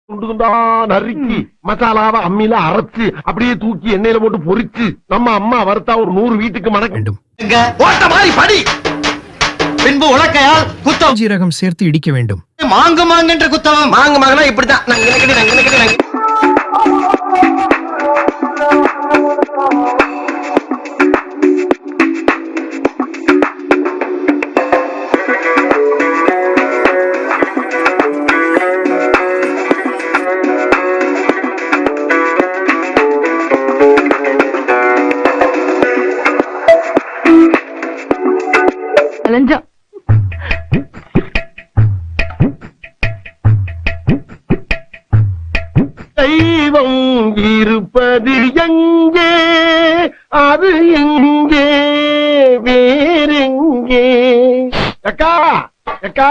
துண்டுதுண்டா நறுக்கி மசாலாவை அம்மியில அரைச்சு அப்படியே தூக்கி எண்ணெயில போட்டு பொரிச்சு நம்ம அம்மா வறுத்தா ஒரு 100 வீட்டுக்கு மணக்க வேண்டும். ஓட்ட மாதிரி படி. பின்பு உலக்கையால் குத்தம் ஜீரகம் சேர்த்து இடிக்க வேண்டும். மாங்கு மாங்கென்ற குத்தவம். மாங்கு மாங்கனா இப்படித்தான். லஞ்சம். தெய்வம் இருப்பது எங்கே, அது எங்கே, வேறெங்கே? அக்கா அக்கா